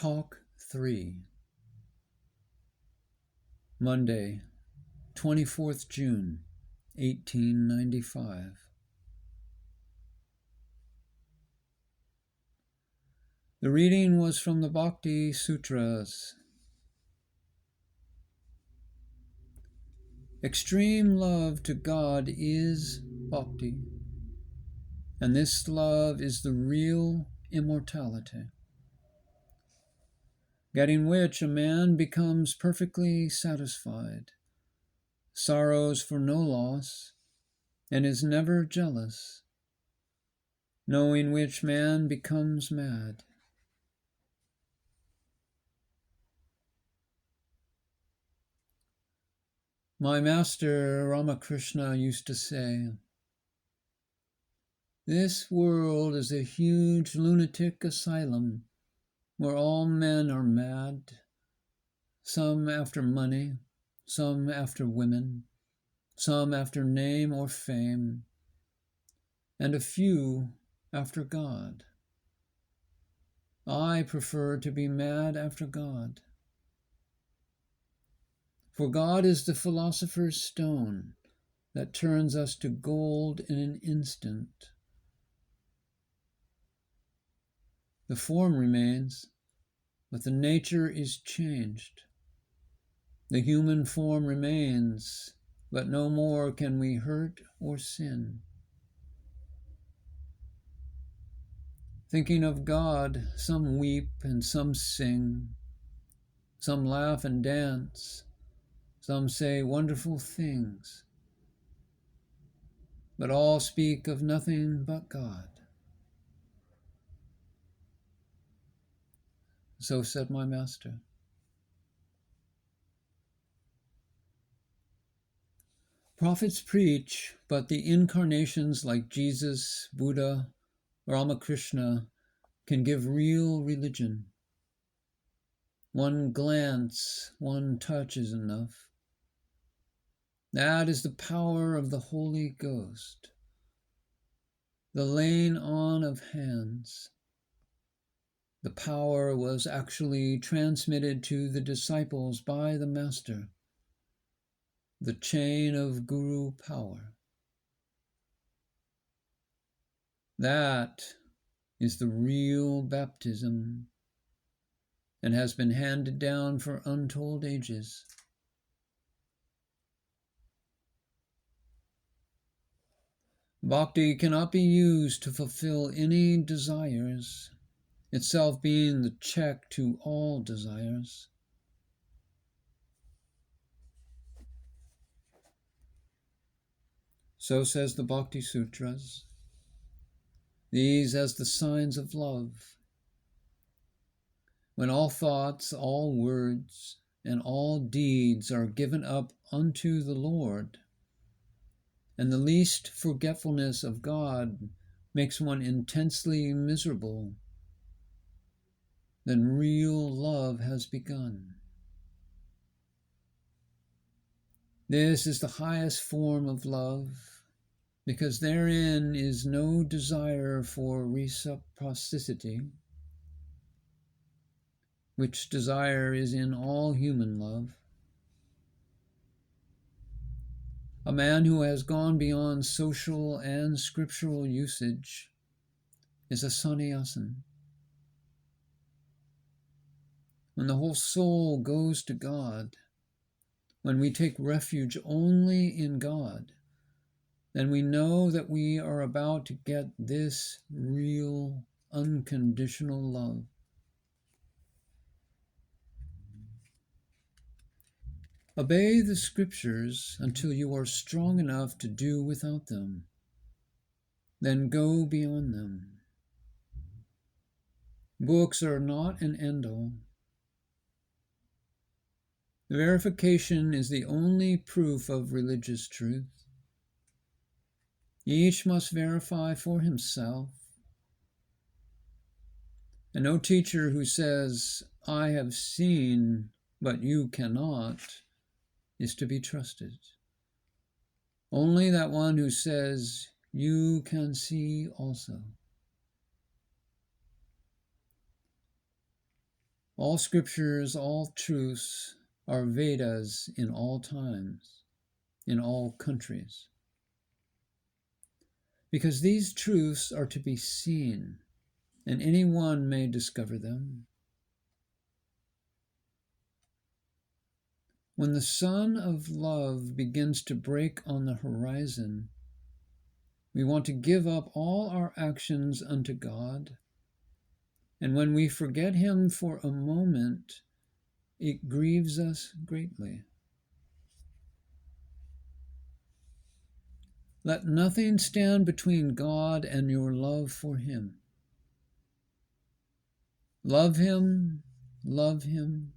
Talk-3, Monday, 24th June, 1895. The reading was from the Bhakti Sutras. Extreme love to God is bhakti, and this love is the real immortality, getting which a man becomes perfectly satisfied, sorrows for no loss, and is never jealous, knowing which man becomes mad. My master Ramakrishna used to say, "This world is a huge lunatic asylum where all men are mad, some after money, some after women, some after name or fame, and a few after God. I prefer to be mad after God. For God is the philosopher's stone that turns us to gold in an instant. The form remains, but the nature is changed. The human form remains, but no more can we hurt or sin. Thinking of God, some weep and some sing, some laugh and dance, some say wonderful things, but all speak of nothing but God." So said my master. Prophets preach, but the incarnations like Jesus, Buddha, Ramakrishna can give real religion. One glance, one touch is enough. That is the power of the Holy Ghost, the laying on of hands. The power was actually transmitted to the disciples by the Master, the chain of Guru power. That is the real baptism and has been handed down for untold ages. Bhakti cannot be used to fulfill any desires, itself being the check to all desires. So says the Bhakti Sutras. These as the signs of love. When all thoughts, all words, and all deeds are given up unto the Lord, and the least forgetfulness of God makes one intensely miserable, then real love has begun. This is the highest form of love, because therein is no desire for reciprocity, which desire is in all human love. A man who has gone beyond social and scriptural usage is a sannyasin. When the whole soul goes to God, when we take refuge only in God, then we know that we are about to get this real, unconditional love. Obey the scriptures until you are strong enough to do without them. Then go beyond them. Books are not an end-all. Verification is the only proof of religious truth. Each must verify for himself. And no teacher who says, "I have seen, but you cannot," is to be trusted. Only that one who says, "You can see also." All scriptures, all truths are Vedas in all times, in all countries. Because these truths are to be seen, and anyone may discover them. When the sun of love begins to break on the horizon, we want to give up all our actions unto God, and when we forget Him for a moment, it grieves us greatly. Let nothing stand between God and your love for Him. Love Him, love Him,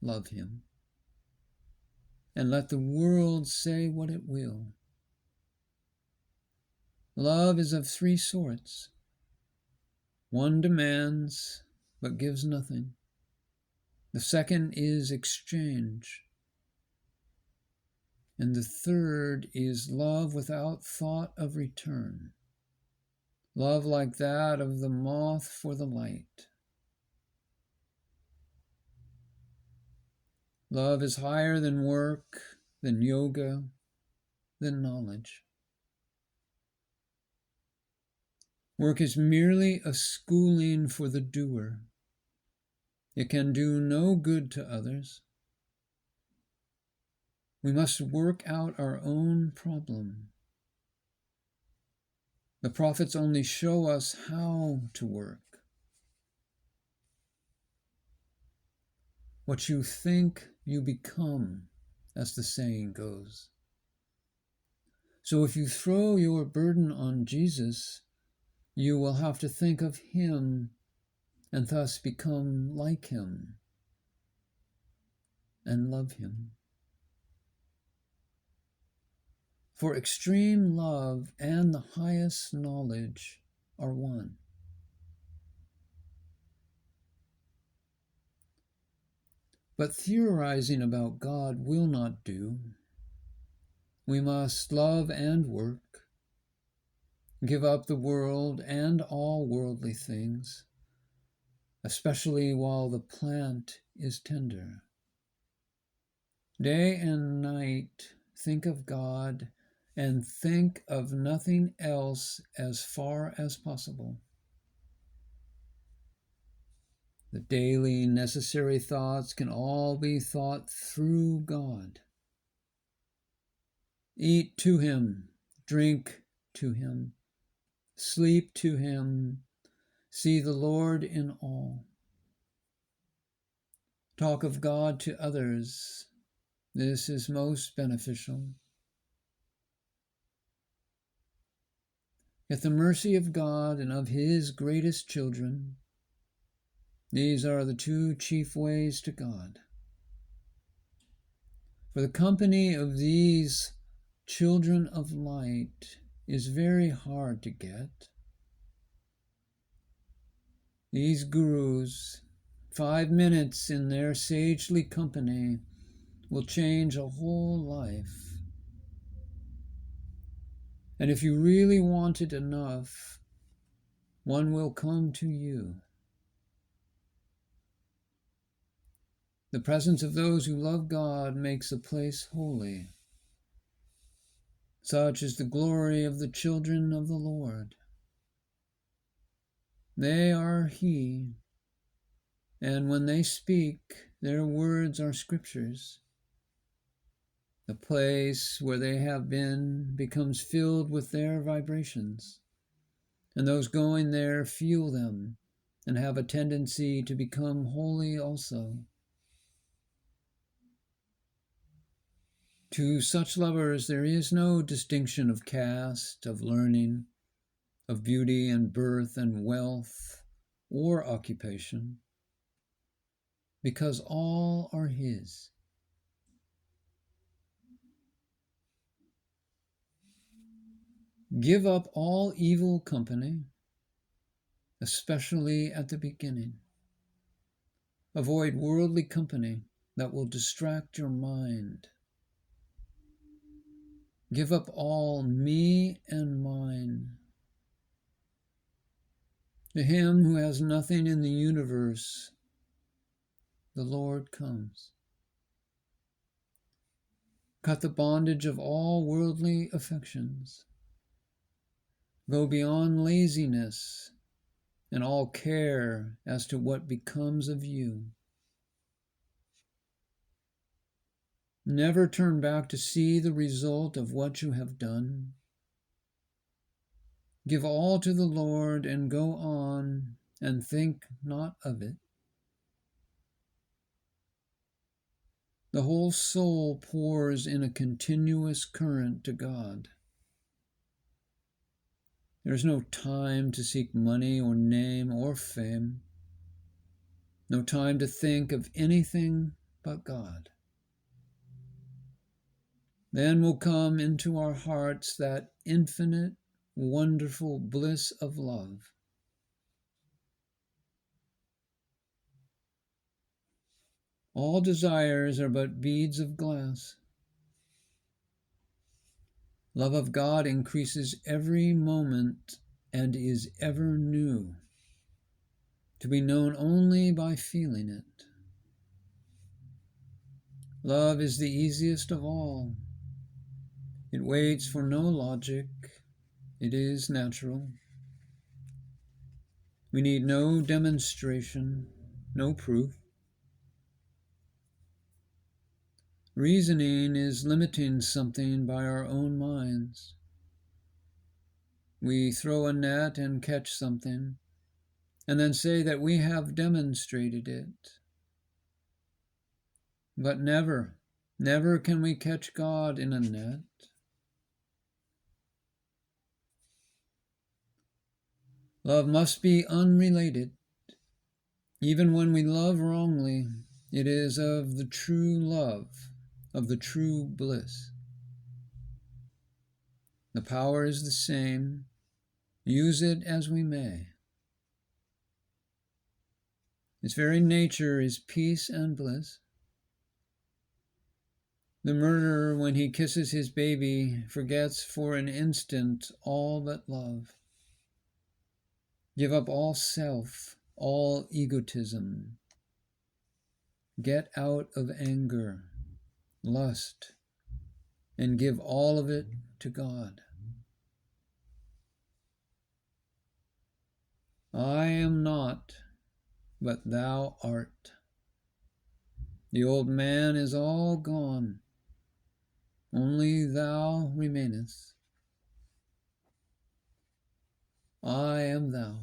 love Him. And let the world say what it will. Love is of three sorts. One demands, but gives nothing. The second is exchange. And the third is love without thought of return. Love like that of the moth for the light. Love is higher than work, than yoga, than knowledge. Work is merely a schooling for the doer. It can do no good to others. We must work out our own problem. The prophets only show us how to work. What you think, you become, as the saying goes. So if you throw your burden on Jesus, you will have to think of Him and thus become like Him and love Him. For extreme love and the highest knowledge are one. But theorizing about God will not do. We must love and work, give up the world and all worldly things, especially while the plant is tender. Day and night, think of God and think of nothing else as far as possible. The daily necessary thoughts can all be thought through God. Eat to Him, drink to Him, sleep to Him, see the Lord in all. Talk of God to others. This is most beneficial. At the mercy of God and of His greatest children, these are the two chief ways to God. For the company of these children of light is very hard to get. These gurus, 5 minutes in their sagely company will change a whole life. And if you really want it enough, one will come to you. The presence of those who love God makes a place holy. Such is the glory of the children of the Lord. They are He, and when they speak, their words are scriptures. The place where they have been becomes filled with their vibrations, and those going there feel them and have a tendency to become holy also. To such lovers there is no distinction of caste, of learning, of beauty and birth and wealth or occupation, because all are His. Give up all evil company, especially at the beginning. Avoid worldly company that will distract your mind. Give up all me and mine. To Him who has nothing in the universe, the Lord comes. Cut the bondage of all worldly affections. Go beyond laziness and all care as to what becomes of you. Never turn back to see the result of what you have done. Give all to the Lord and go on and think not of it. The whole soul pours in a continuous current to God. There is no time to seek money or name or fame. No time to think of anything but God. Then will come into our hearts that infinite, wonderful bliss of love. All desires are but beads of glass. Love of God increases every moment and is ever new, to be known only by feeling it. Love is the easiest of all. It waits for no logic. It is natural. We need no demonstration, no proof. Reasoning is limiting something by our own minds. We throw a net and catch something, and then say that we have demonstrated it. But never, never can we catch God in a net. Love must be unrelated. Even when we love wrongly, it is of the true love, of the true bliss. The power is the same. Use it as we may. Its very nature is peace and bliss. The murderer, when he kisses his baby, forgets for an instant all but love. Give up all self, all egotism. Get out of anger, lust, and give all of it to God. I am not, but thou art. The old man is all gone. Only thou remainest. I am thou.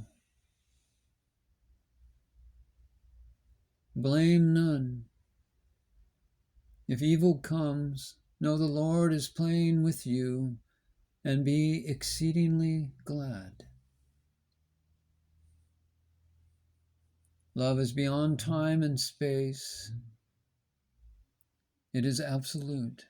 Blame none. If evil comes, know the Lord is playing with you, and be exceedingly glad. Love is beyond time and space. It is absolute.